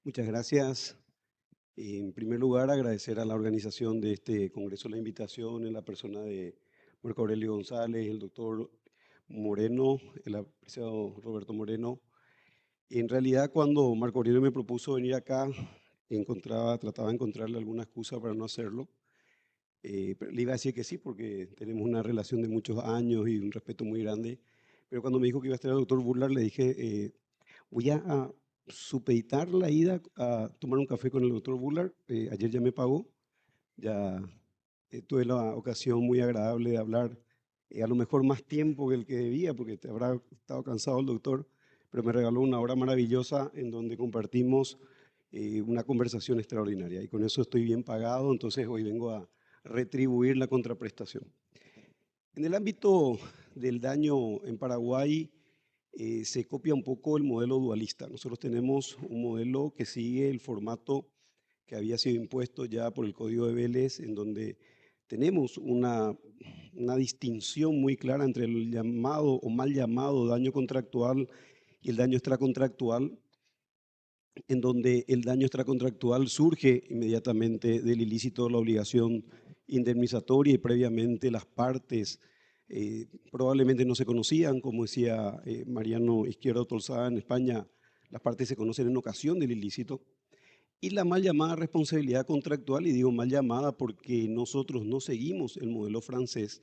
Muchas gracias. En primer lugar, agradecer a la organización de este congreso la invitación en la persona de Marco Aurelio González, el doctor Moreno, el apreciado Roberto Moreno. En realidad, cuando Marco Aurelio me propuso venir acá, trataba de encontrarle alguna excusa para no hacerlo. Pero le iba a decir que sí, porque tenemos una relación de muchos años y un respeto muy grande. Pero cuando me dijo que iba a estar el doctor Burlar, le dije, voy a supeditar la ida a tomar un café con el doctor Bullard. Ayer ya me pagó, ya tuve la ocasión muy agradable de hablar, a lo mejor más tiempo que el que debía, porque te habrá estado cansado el doctor, pero me regaló una hora maravillosa en donde compartimos una conversación extraordinaria. Y con eso estoy bien pagado, entonces hoy vengo a retribuir la contraprestación. En el ámbito del daño en Paraguay, se copia un poco el modelo dualista. Nosotros tenemos un modelo que sigue el formato que había sido impuesto ya por el Código de Vélez, en donde tenemos una distinción muy clara entre el llamado o mal llamado daño contractual y el daño extracontractual, en donde el daño extracontractual surge inmediatamente del ilícito de la obligación indemnizatoria y previamente las partes probablemente no se conocían, como decía Mariano Izquierdo Tolzada en España, las partes se conocen en ocasión del ilícito, y la mal llamada responsabilidad contractual, y digo mal llamada porque nosotros no seguimos el modelo francés,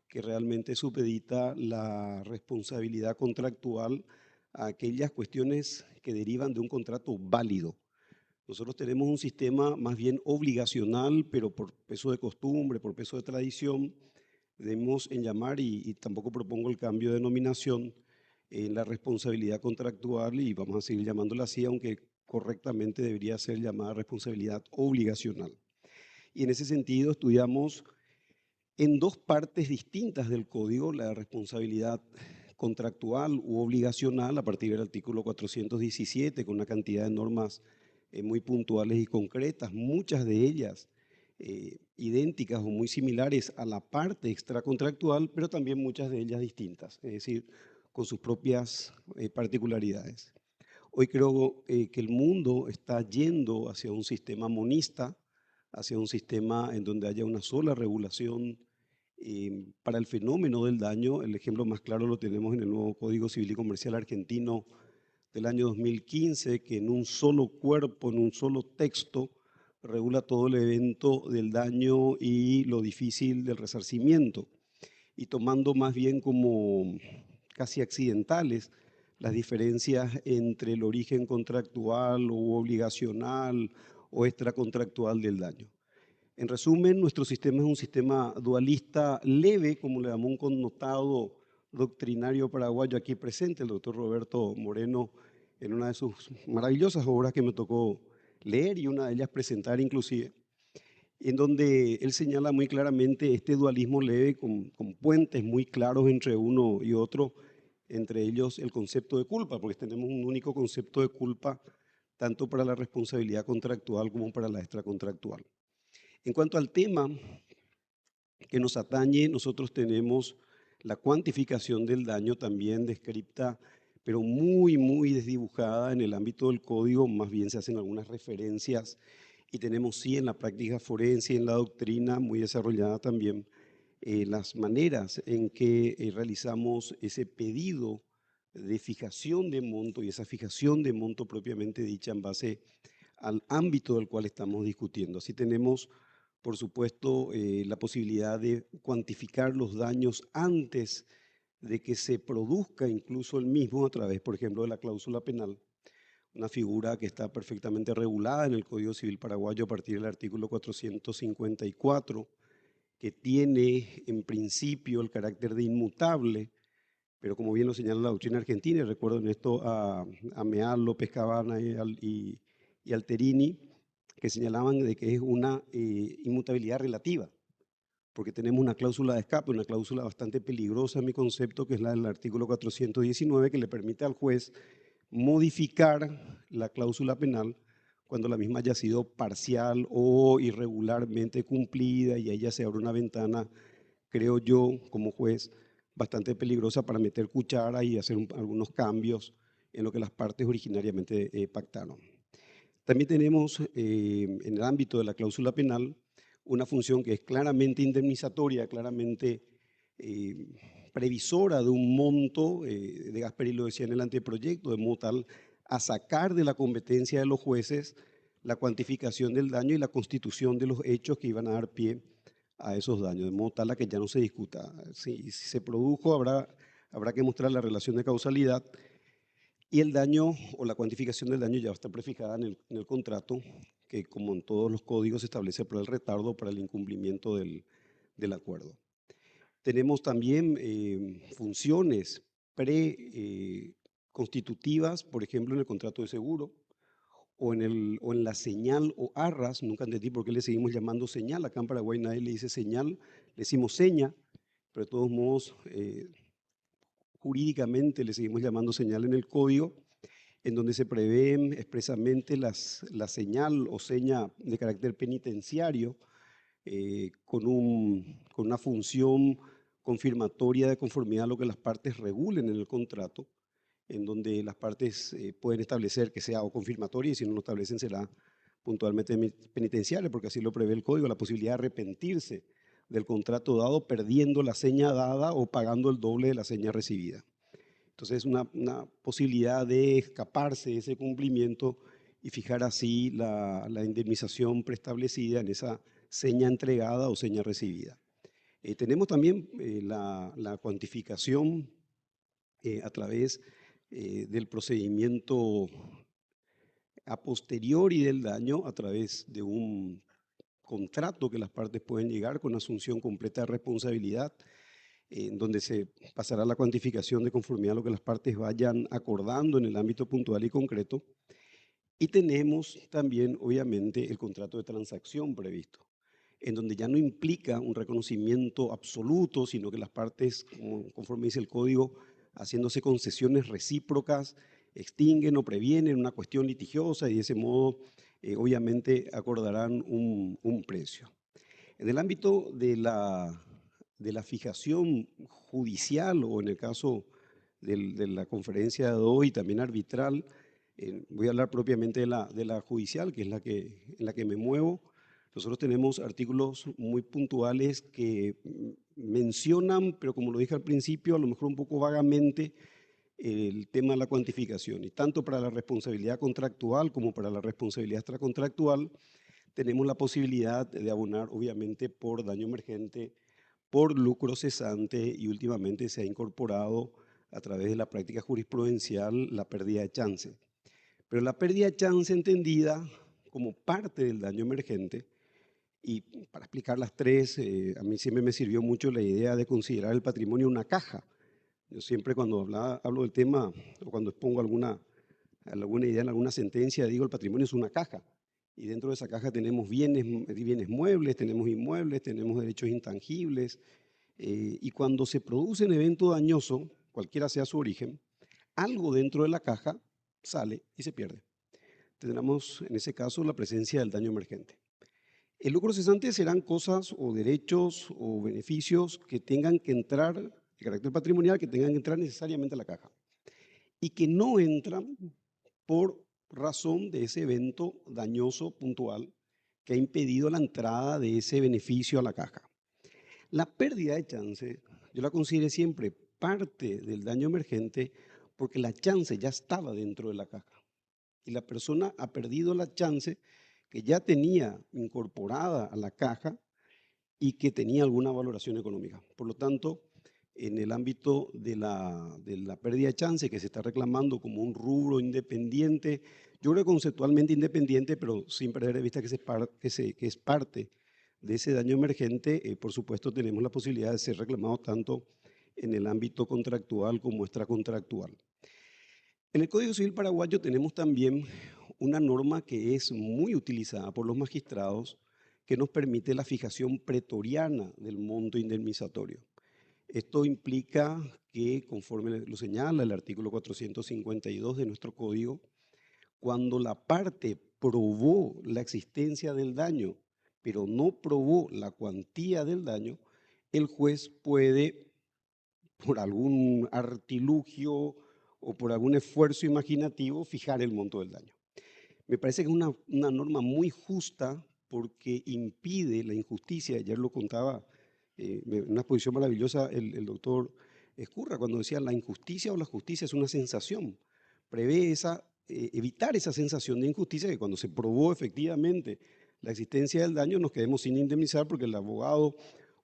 que realmente supedita la responsabilidad contractual a aquellas cuestiones que derivan de un contrato válido. Nosotros tenemos un sistema más bien obligacional, pero por peso de costumbre, por peso de tradición, debemos en llamar, y tampoco propongo el cambio de denominación, en la responsabilidad contractual, y vamos a seguir llamándola así, aunque correctamente debería ser llamada responsabilidad obligacional. Y en ese sentido estudiamos en dos partes distintas del código la responsabilidad contractual u obligacional a partir del artículo 417, con una cantidad de normas muy puntuales y concretas, muchas de ellas idénticas o muy similares a la parte extracontractual, pero también muchas de ellas distintas, es decir, con sus propias particularidades. Hoy creo que el mundo está yendo hacia un sistema monista, hacia un sistema en donde haya una sola regulación para el fenómeno del daño. El ejemplo más claro lo tenemos en el nuevo Código Civil y Comercial argentino del año 2015, que en un solo cuerpo, en un solo texto, regula todo el evento del daño y lo difícil del resarcimiento, y tomando más bien como casi accidentales las diferencias entre el origen contractual o obligacional o extracontractual del daño. En resumen, nuestro sistema es un sistema dualista leve, como le llamó un connotado doctrinario paraguayo aquí presente, el doctor Roberto Moreno, en una de sus maravillosas obras que me tocó leer y una de ellas presentar inclusive, en donde él señala muy claramente este dualismo leve con puentes muy claros entre uno y otro, entre ellos el concepto de culpa, porque tenemos un único concepto de culpa tanto para la responsabilidad contractual como para la extracontractual. En cuanto al tema que nos atañe, nosotros tenemos la cuantificación del daño también descripta, pero muy desdibujada en el ámbito del código. Más bien se hacen algunas referencias, y tenemos sí en la práctica forense y en la doctrina muy desarrollada también las maneras en que realizamos ese pedido de fijación de monto, y esa fijación de monto propiamente dicha en base al ámbito del cual estamos discutiendo. Así tenemos, por supuesto, la posibilidad de cuantificar los daños antes de que se produzca incluso el mismo a través, por ejemplo, de la cláusula penal, una figura que está perfectamente regulada en el Código Civil paraguayo a partir del artículo 454, que tiene en principio el carácter de inmutable, pero como bien lo señala la doctrina argentina, y recuerdo en esto a Meal, López Cabana y Alterini, que señalaban de que es una inmutabilidad relativa, porque tenemos una cláusula de escape, una cláusula bastante peligrosa en mi concepto, que es la del artículo 419, que le permite al juez modificar la cláusula penal cuando la misma haya sido parcial o irregularmente cumplida, y ahí ya se abre una ventana, creo yo, como juez, bastante peligrosa para meter cuchara y hacer algunos cambios en lo que las partes originariamente pactaron. También tenemos en el ámbito de la cláusula penal una función que es claramente indemnizatoria, claramente eh, previsora de un monto, de Gasperi lo decía en el anteproyecto, de modo tal a sacar de la competencia de los jueces la cuantificación del daño y la constitución de los hechos que iban a dar pie a esos daños, de modo tal a que ya no se discuta. Si se produjo, habrá que mostrar la relación de causalidad y el daño o la cuantificación del daño ya va a estar prefijada en el contrato, que como en todos los códigos se establece por el retardo o para el incumplimiento del acuerdo. Tenemos también funciones preconstitutivas, por ejemplo, en el contrato de seguro o en la señal o arras. Nunca entendí por qué le seguimos llamando señal. Acá en Paraguay nadie le dice señal, le decimos seña, pero de todos modos jurídicamente le seguimos llamando señal en el código, en donde se prevén expresamente la señal o seña de carácter penitenciario con una función confirmatoria de conformidad a lo que las partes regulen en el contrato, en donde las partes pueden establecer que sea o confirmatoria y si no lo establecen será puntualmente penitenciaria, porque así lo prevé el código, la posibilidad de arrepentirse del contrato dado perdiendo la seña dada o pagando el doble de la seña recibida. Entonces, una posibilidad de escaparse de ese cumplimiento y fijar así la indemnización preestablecida en esa seña entregada o seña recibida. Tenemos también la cuantificación a través del procedimiento a posteriori del daño, a través de un contrato que las partes pueden llegar con asunción completa de responsabilidad, en donde se pasará la cuantificación de conformidad a lo que las partes vayan acordando en el ámbito puntual y concreto. Y tenemos también, obviamente, el contrato de transacción previsto, en donde ya no implica un reconocimiento absoluto, sino que las partes, conforme dice el código, haciéndose concesiones recíprocas, extinguen o previenen una cuestión litigiosa y de ese modo, obviamente, acordarán un precio. En el ámbito de la fijación judicial o en el caso de la conferencia de hoy también arbitral, voy a hablar propiamente de la judicial, que es en la que me muevo. Nosotros tenemos artículos muy puntuales que mencionan, pero como lo dije al principio, a lo mejor un poco vagamente, el tema de la cuantificación. Y tanto para la responsabilidad contractual como para la responsabilidad extracontractual, tenemos la posibilidad de abonar, obviamente, por daño emergente, por lucro cesante y últimamente se ha incorporado a través de la práctica jurisprudencial la pérdida de chance. Pero la pérdida de chance entendida como parte del daño emergente, y para explicar las tres, a mí siempre me sirvió mucho la idea de considerar el patrimonio una caja. Yo siempre cuando hablo del tema o cuando expongo alguna idea en alguna sentencia, digo el patrimonio es una caja. Y dentro de esa caja tenemos bienes muebles, tenemos inmuebles, tenemos derechos intangibles. Y cuando se produce un evento dañoso, cualquiera sea su origen, algo dentro de la caja sale y se pierde. Tendremos en ese caso la presencia del daño emergente. El lucro cesante serán cosas o derechos o beneficios que tengan que entrar, de carácter patrimonial, que tengan que entrar necesariamente a la caja y que no entran por razón de ese evento dañoso puntual que ha impedido la entrada de ese beneficio a la caja. La pérdida de chance, yo la consideré siempre parte del daño emergente porque la chance ya estaba dentro de la caja y la persona ha perdido la chance que ya tenía incorporada a la caja y que tenía alguna valoración económica. Por lo tanto, en el ámbito de la pérdida de chance que se está reclamando como un rubro independiente, yo creo conceptualmente independiente, pero sin perder de vista que es parte de ese daño emergente, por supuesto tenemos la posibilidad de ser reclamados tanto en el ámbito contractual como extracontractual. En el Código Civil paraguayo tenemos también una norma que es muy utilizada por los magistrados que nos permite la fijación pretoriana del monto indemnizatorio. Esto implica que, conforme lo señala el artículo 452 de nuestro código, cuando la parte probó la existencia del daño, pero no probó la cuantía del daño, el juez puede, por algún artilugio o por algún esfuerzo imaginativo, fijar el monto del daño. Me parece que es una norma muy justa porque impide la injusticia. Ayer lo contaba en una exposición maravillosa el doctor Escurra cuando decía la injusticia o la justicia es una sensación. Prevé evitar esa sensación de injusticia que cuando se probó efectivamente la existencia del daño nos quedemos sin indemnizar porque el abogado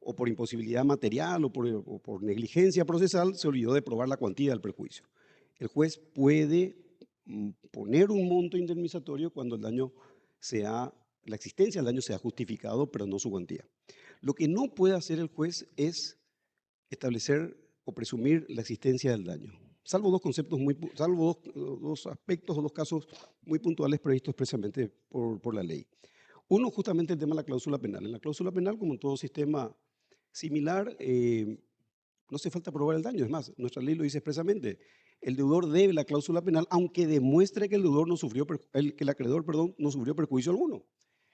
o por imposibilidad material o por negligencia procesal se olvidó de probar la cuantía del perjuicio. El juez puede poner un monto indemnizatorio cuando la existencia del daño sea justificado, pero no su cuantía. Lo que no puede hacer el juez es establecer o presumir la existencia del daño, salvo dos aspectos o dos casos muy puntuales previstos expresamente por la ley. Uno, justamente el tema de la cláusula penal. En la cláusula penal, como en todo sistema similar, no hace falta probar el daño. Es más, nuestra ley lo dice expresamente. El deudor debe la cláusula penal aunque demuestre que que el acreedor, perdón, no sufrió perjuicio alguno.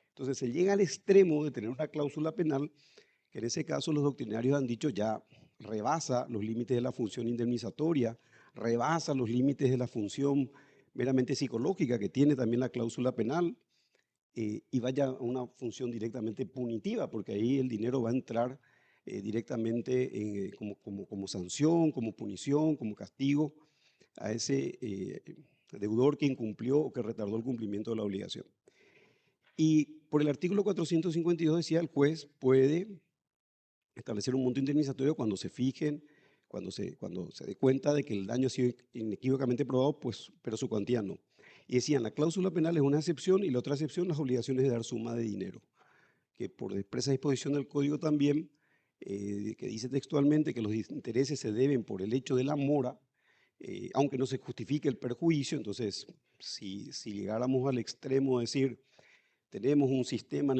Entonces se llega al extremo de tener una cláusula penal que en ese caso los doctrinarios han dicho ya rebasa los límites de la función indemnizatoria, rebasa los límites de la función meramente psicológica que tiene también la cláusula penal y vaya a una función directamente punitiva, porque ahí el dinero va a entrar directamente como sanción, como punición, como castigo a ese deudor que incumplió o que retardó el cumplimiento de la obligación. Y por el artículo 452 decía, el juez puede establecer un monto indemnizatorio cuando se fijen, cuando se dé cuenta de que el daño ha sido inequívocamente probado, pues, pero su cuantía no. Y decían, la cláusula penal es una excepción y la otra excepción las obligaciones de dar suma de dinero, que por expresa disposición del código también, que dice textualmente que los intereses se deben por el hecho de la mora, aunque no se justifique el perjuicio. Entonces, si llegáramos al extremo de decir, tenemos un sistema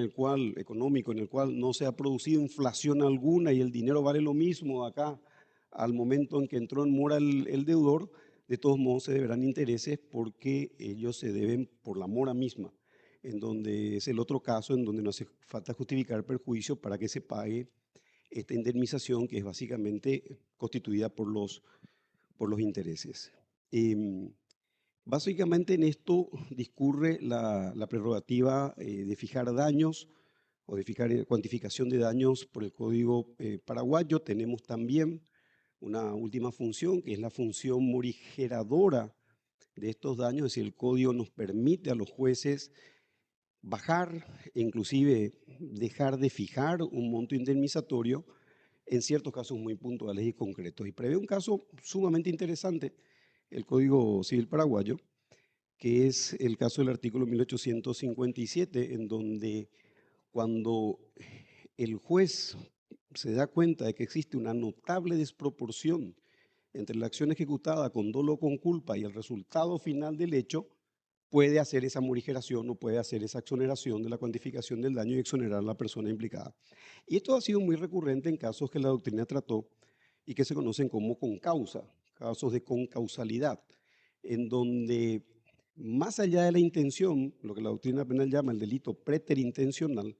económico en el cual no se ha producido inflación alguna y el dinero vale lo mismo acá al momento en que entró en mora el deudor, de todos modos se deberán intereses porque ellos se deben por la mora misma, en donde es el otro caso en donde no hace falta justificar perjuicio para que se pague esta indemnización que es básicamente constituida por los intereses. Básicamente en esto discurre la prerrogativa de fijar daños o de fijar cuantificación de daños por el Código paraguayo. Tenemos también una última función, que es la función morigeradora de estos daños, es decir, el Código nos permite a los jueces bajar e inclusive dejar de fijar un monto indemnizatorio en ciertos casos muy puntuales y concretos. Y prevé un caso sumamente interesante, el Código Civil paraguayo, que es el caso del artículo 1857, en donde cuando el juez se da cuenta de que existe una notable desproporción entre la acción ejecutada con dolo o con culpa y el resultado final del hecho, puede hacer esa morigeración o puede hacer esa exoneración de la cuantificación del daño y exonerar a la persona implicada. Y esto ha sido muy recurrente en casos que la doctrina trató y que se conocen como concausa, casos de concausalidad, en donde más allá de la intención, lo que la doctrina penal llama el delito preterintencional,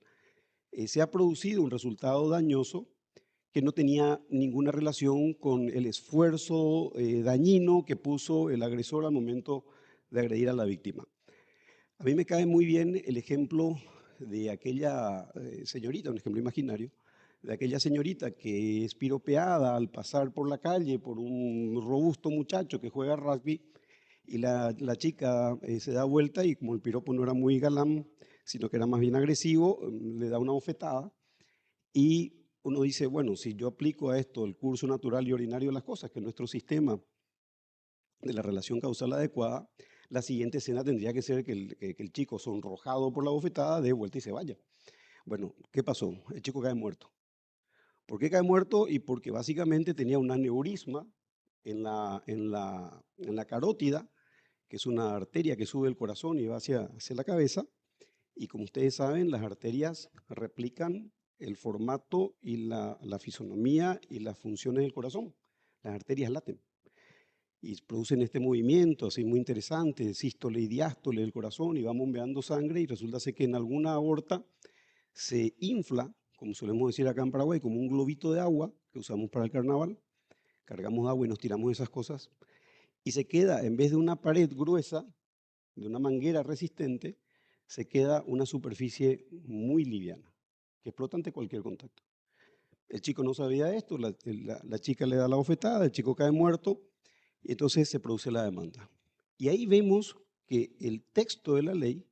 se ha producido un resultado dañoso que no tenía ninguna relación con el esfuerzo dañino que puso el agresor al momento de agredir a la víctima. A mí me cae muy bien el ejemplo de aquella señorita, un ejemplo imaginario, de aquella señorita que es piropeada al pasar por la calle por un robusto muchacho que juega rugby y la chica se da vuelta y como el piropo no era muy galán, sino que era más bien agresivo, le da una bofetada y uno dice, bueno, si yo aplico a esto el curso natural y ordinario de las cosas, que nuestro sistema de la relación causal adecuada, la siguiente escena tendría que ser que el chico sonrojado por la bofetada dé vuelta y se vaya. Bueno, ¿qué pasó? El chico cae muerto. ¿Por qué cae muerto? Y porque básicamente tenía un aneurisma en la carótida, que es una arteria que sube el corazón y va hacia la cabeza. Y como ustedes saben, las arterias replican el formato y la fisonomía y las funciones del corazón. Las arterias laten y producen este movimiento así muy interesante, sístole y diástole del corazón y va bombeando sangre y resulta ser que en alguna aorta se infla, como solemos decir acá en Paraguay, como un globito de agua que usamos para el carnaval, cargamos agua y nos tiramos esas cosas y se queda, en vez de una pared gruesa, de una manguera resistente, se queda una superficie muy liviana, que explota ante cualquier contacto. El chico no sabía esto, la chica le da la bofetada, el chico cae muerto, y entonces se produce la demanda. Y ahí vemos que el texto de la ley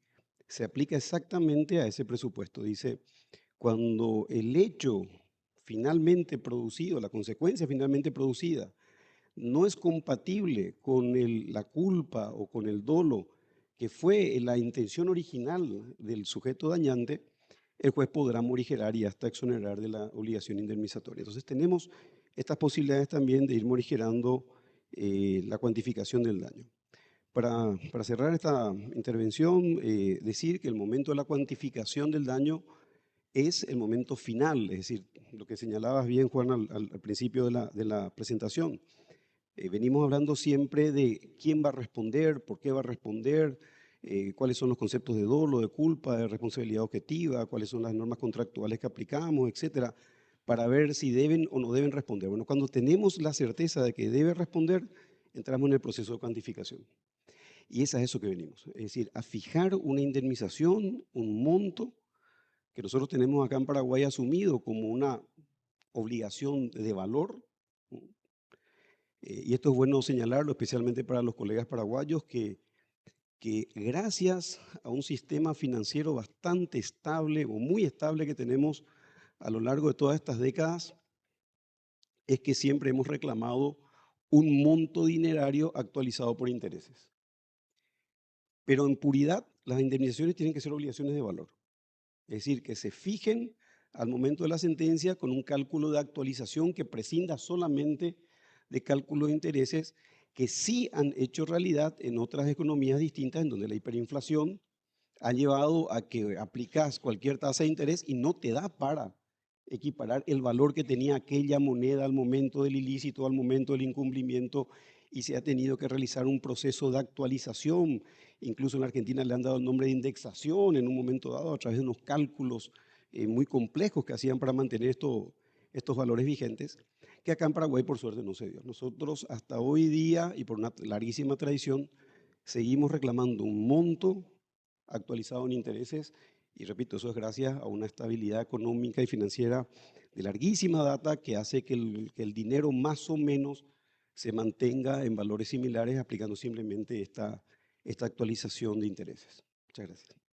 se aplica exactamente a ese presupuesto. Dice, cuando el hecho finalmente producido, la consecuencia finalmente producida, no es compatible con la culpa o con el dolo que fue la intención original del sujeto dañante, el juez podrá morigerar y hasta exonerar de la obligación indemnizatoria. Entonces tenemos estas posibilidades también de ir morigerando la cuantificación del daño. Para cerrar esta intervención, decir que el momento de la cuantificación del daño es el momento final, es decir, lo que señalabas bien, Juan, al principio de la presentación. Venimos hablando siempre de quién va a responder, por qué va a responder, cuáles son los conceptos de dolo, de culpa, de responsabilidad objetiva, cuáles son las normas contractuales que aplicamos, etcétera, para ver si deben o no deben responder. Bueno, cuando tenemos la certeza de que debe responder, entramos en el proceso de cuantificación. Y es a eso que venimos, es decir, a fijar una indemnización, un monto que nosotros tenemos acá en Paraguay asumido como una obligación de valor. Y esto es bueno señalarlo, especialmente para los colegas paraguayos, que gracias a un sistema financiero bastante estable o muy estable que tenemos a lo largo de todas estas décadas, es que siempre hemos reclamado un monto dinerario actualizado por intereses. Pero en puridad, las indemnizaciones tienen que ser obligaciones de valor. Es decir, que se fijen al momento de la sentencia con un cálculo de actualización que prescinda solamente de cálculo de intereses que sí han hecho realidad en otras economías distintas en donde la hiperinflación ha llevado a que aplicas cualquier tasa de interés y no te da para equiparar el valor que tenía aquella moneda al momento del ilícito, al momento del incumplimiento, y se ha tenido que realizar un proceso de actualización. Incluso en la Argentina le han dado el nombre de indexación en un momento dado a través de unos cálculos muy complejos que hacían para mantener estos valores vigentes, que acá en Paraguay por suerte no se dio. Nosotros hasta hoy día, y por una larguísima tradición, seguimos reclamando un monto actualizado en intereses, y repito, eso es gracias a una estabilidad económica y financiera de larguísima data que hace que el dinero más o menos se mantenga en valores similares aplicando simplemente esta actualización de intereses. Muchas gracias.